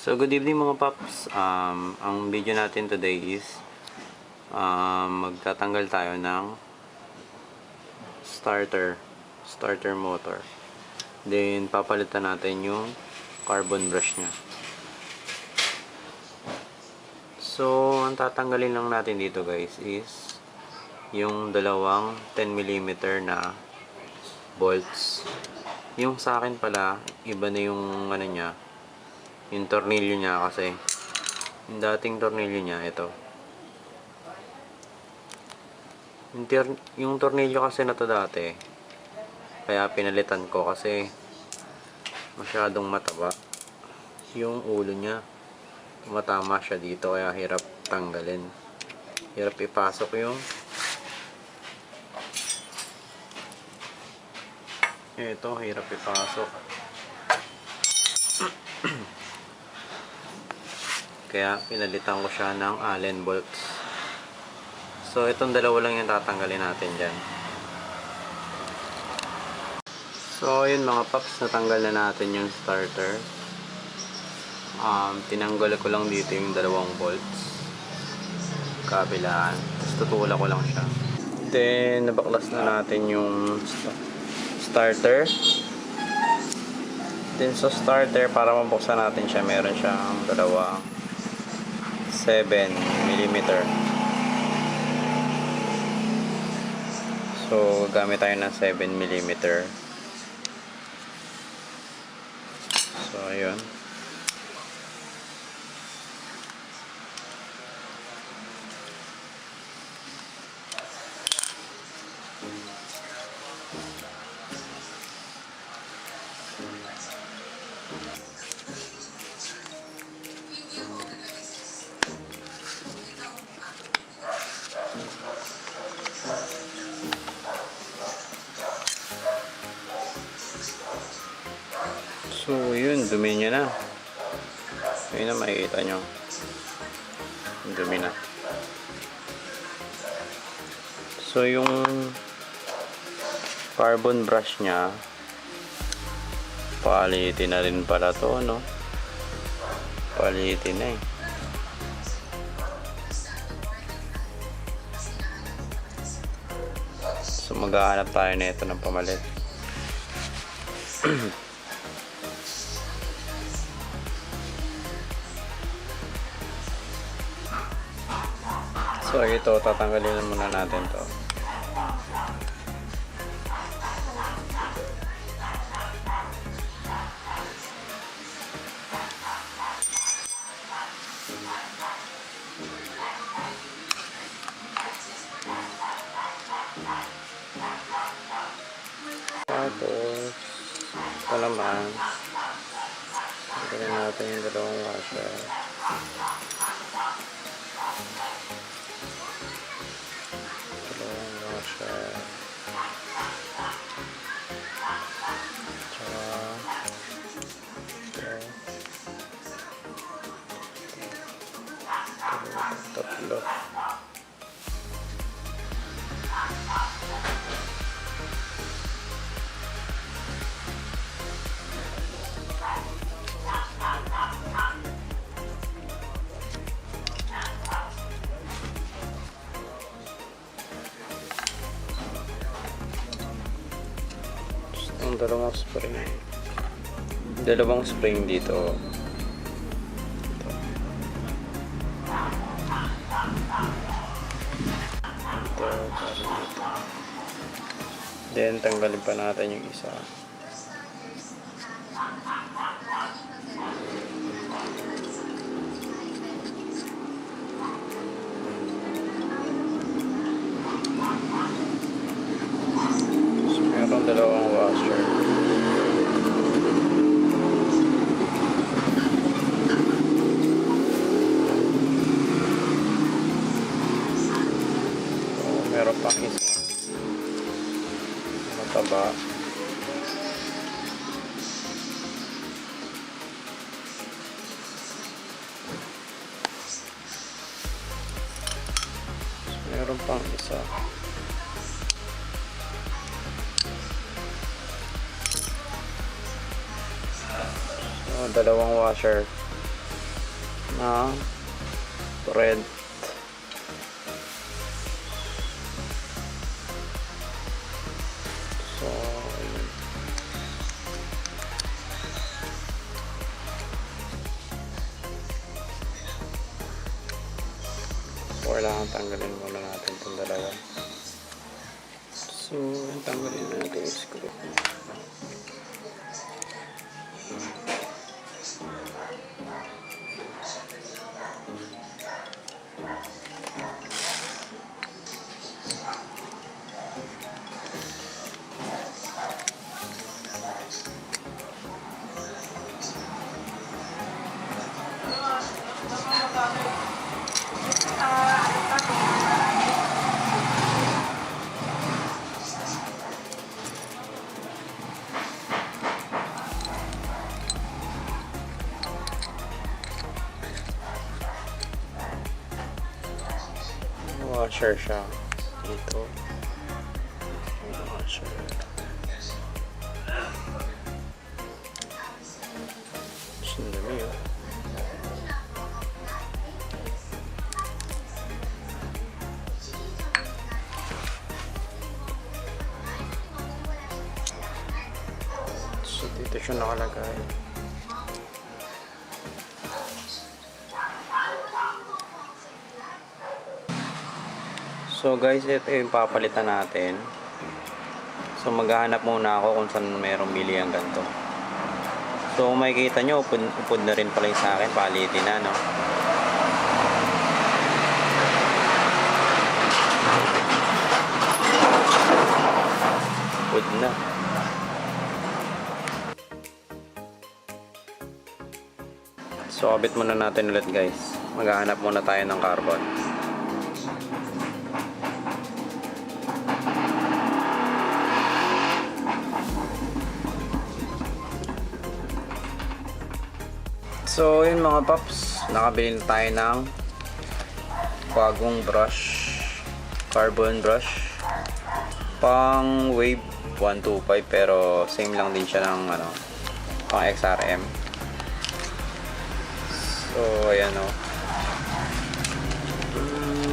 So good evening mga paps. Ang video natin today is magtatanggal tayo ng starter motor. Then papalitan natin yung carbon brush nya. So ang tatanggalin lang natin dito guys is yung dalawang 10mm na bolts. Yung sa akin pala iba na yung ano nya, yung tornilyo niya, kasi yung dating tornilyo niya ito, yung tornilyo kasi na to dati, kaya pinalitan ko kasi masyadong mataba yung ulo niya, tumatama siya dito, kaya hirap tanggalin, hirap ipasok yung ito, hirap ipasok. Kaya pinalitan ko siya ng Allen bolts. So itong dalawa lang yung tatanggalin natin dyan. So yun mga paps, natanggal na natin yung starter. Tinanggal ko lang dito yung dalawang bolts kabilaan, tapos tutulak ko lang siya. Then nabaklas na natin yung starter. Then sa starter, para mabuksan natin siya, meron siyang dalawang 7mm. So gamit tayo ng 7mm. So ayun. So yun, dumi niya na. Ayun na, makikita nyo, dumi na. So yung carbon brush nya, palitin na rin pala to, no? Palitin na eh. So maghahanap tayo na ito ng pamalit. So ito, tatanggalin muna natin to. Tapos ito naman, tanggalin natin yung dalawang washer. Tatlo. Ang dalawang spring dito. Then tanggalin pa natin yung isa. So meron dalawang washer. So meron pang isa. Mataba. Meron pang isa. So, dalawang washer. na thread. So kailangan tanggalin muna natin itong dalawa. So tanggalin natin yung screw. Washer siya dito. Washer. Sandali yun. So dito siya nakalagay. So guys, ito yung papalitan natin. So maghahanap muna ako kung saan mayroong bili ang ganito. So kung makikita nyo, upod na rin pala yung sa akin, palitin na, no? Upod na. So kabit muna natin ulit guys. Maghahanap muna tayo ng carbon. So yun mga paps, nakabili na tayo ng bagong brush, carbon brush pang wave 125, pero same lang din siya ng ano, pang XRM. So ayan o,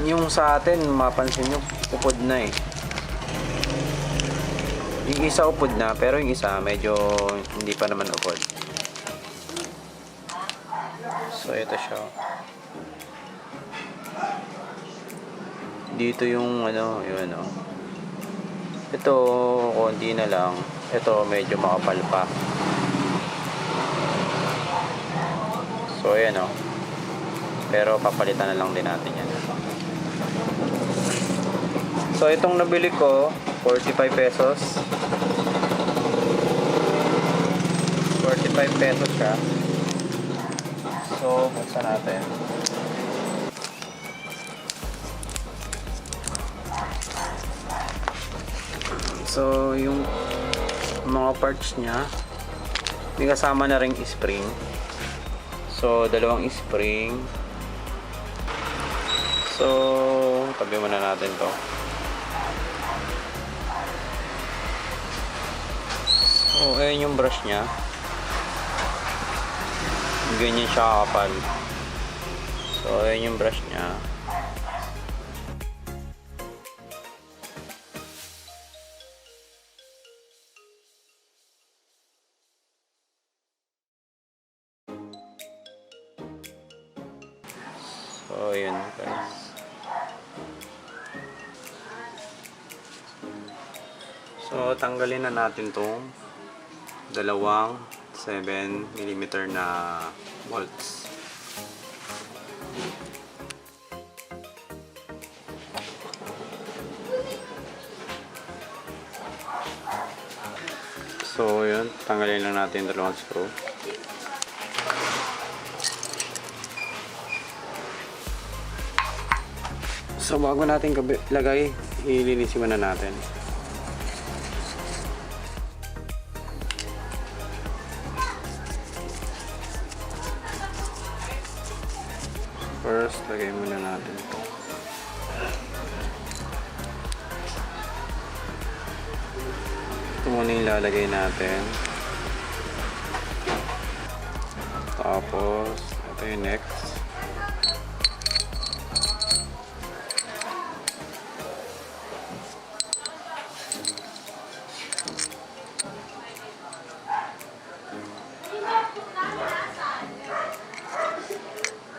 yung sa atin mapansin nyo upod na eh. Yung isa upod na, pero yung isa medyo hindi pa naman upod. So ito siya. Dito yung ano, yun oh. Ito konti na lang. Ito medyo makapal pa. So ayan oh. Pero papalitan na lang din natin yan. So itong nabili ko 45 pesos. 45 pesos siya. So, buksan natin. So, yung mga parts niya, may kasama na ring spring. So, dalawang spring. So, tabi muna natin to. So, ayun yung brush niya. Ganyan siya kapal. So ayan yung brush niya. So ayan guys. So tanggalin na natin tong dalawang 7mm na bolts. So yun, tanggalin lang natin yung dalawang screw. So bago natin lagay, ilinisin muna natin. First, lagay muna natin ito. Ito muna yung lalagay natin. Tapos, ito yung next.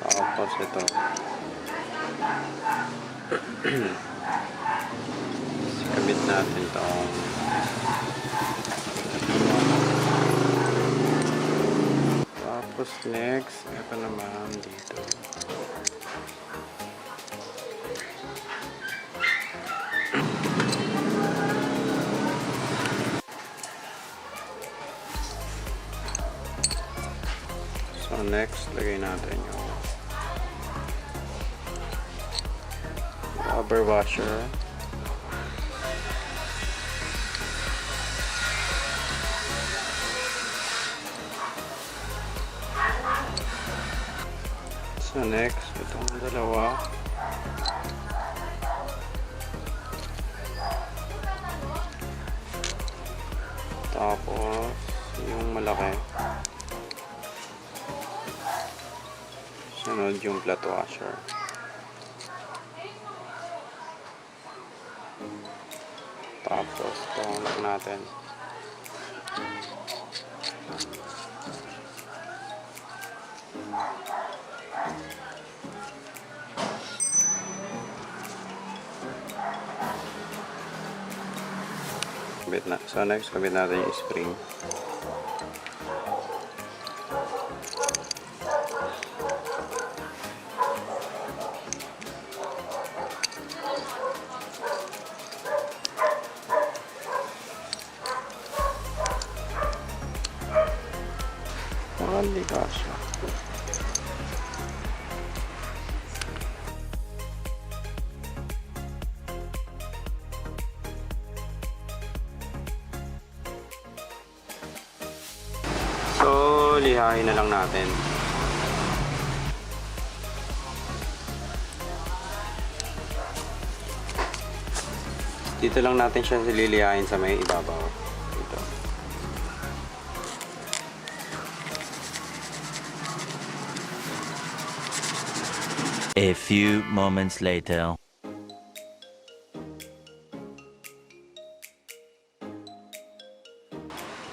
Tapos ito. Kabit natin itong tapos next, ito naman dito. So next, lagay natin yung rubber washer. So next, itong dalawa. Tapos yung malaki. Sunod yung flat washer. Tapos itong lock natin. So next, kabit natin yung spring. Hindi kasya. So, lihain na lang natin. Dito lang natin siya lilihain sa may ibabaw. Dito. A few moments later.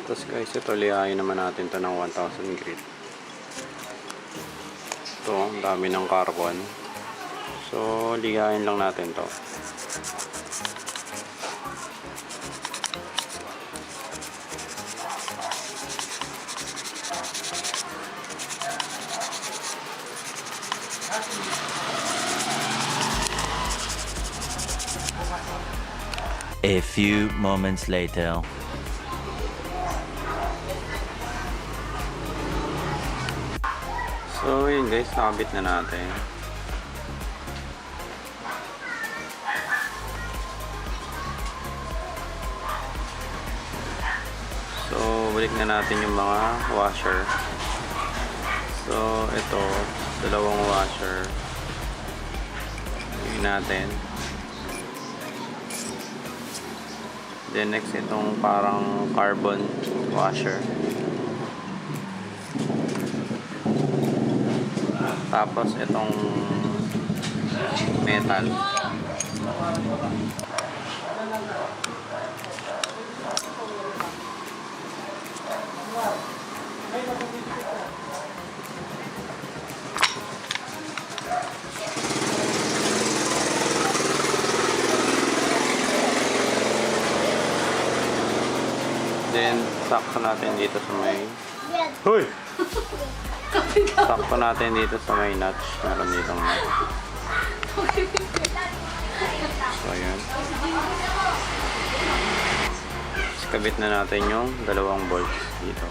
Tapos guys, ito lihain naman natin ito ng 1000 grit. Ito, ang dami ng carbon. So, lihain lang natin to. A few moments later. So, yun guys, nakabit na natin. So, balik na natin yung mga washer. So, ito, dalawang washer. Yun natin. Then next, itong parang carbon washer. Tapos itong metal. Then sakto natin dito sa may Hoy! Sakto natin dito sa may notch. Meron dito notch. So, ayan. Kabit na natin yung dalawang bolts dito.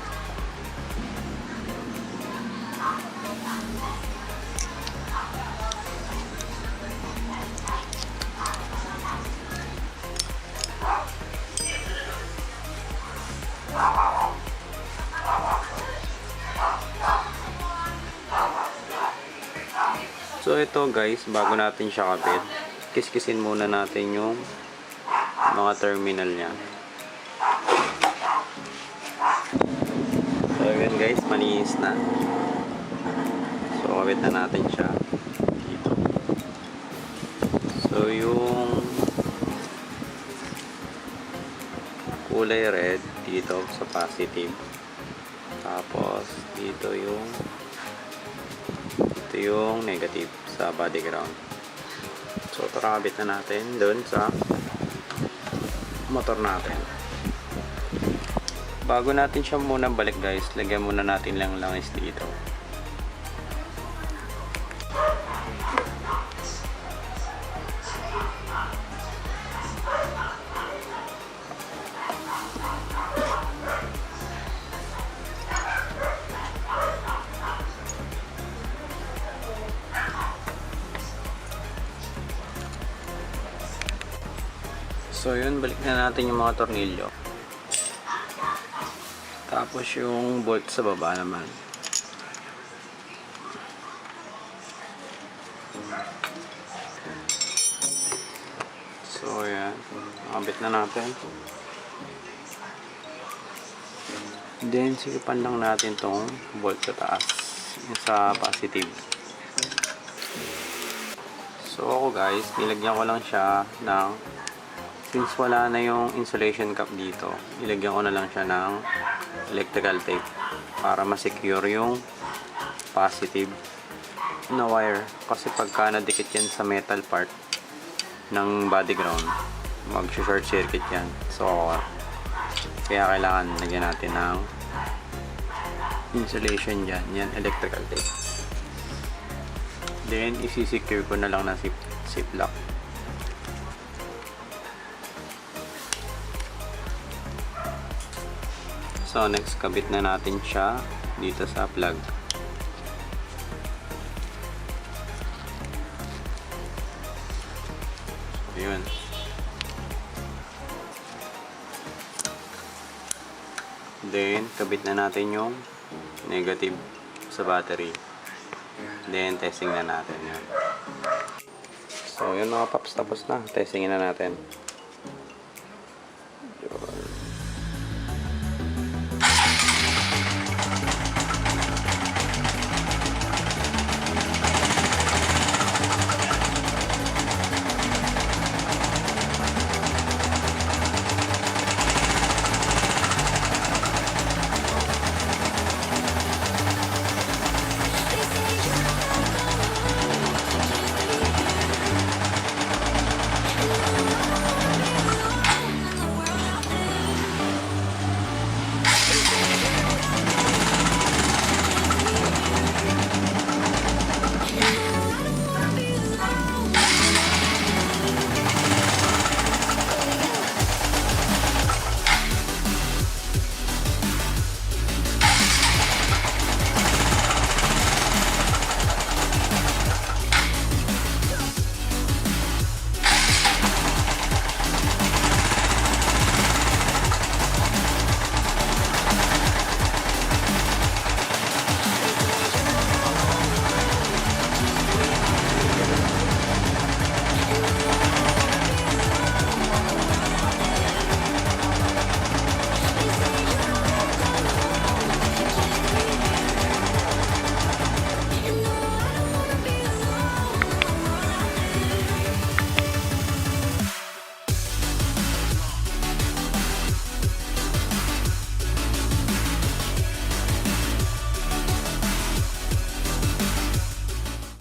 So ito guys, bago natin siya kabit, kiskisin muna natin yung mga terminal niya. So yun guys, malinis na. So kabit na natin siya dito. So yung kulay red dito sa positive. Tapos dito yung negative sa body ground. So kakabit na natin doon sa motor natin. Bago natin siya muna balik guys, lagyan muna natin lang langis dito. So yun, balik na natin yung mga tornilyo. Tapos yung bolt sa baba naman. So yan, nakabit na natin. Then sikipan lang natin tong bolt sa taas, yung sa positive. So ako guys, nilagyan ko lang siya ng, since wala na yung insulation cap dito, ilagyan ko na lang siya ng electrical tape para ma-secure yung positive na wire. Kasi pagka nadikit yan sa metal part ng body ground, mag-short circuit yan. So kaya kailangan lagyan natin ng insulation dyan. Yan, electrical tape. Then isi-secure ko na lang na ziplock. So next, kabit na natin siya dito sa plug. So yun. Then kabit na natin yung negative sa battery. Then testing na natin yun. So yun mga paps, tapos na. Testingin na natin.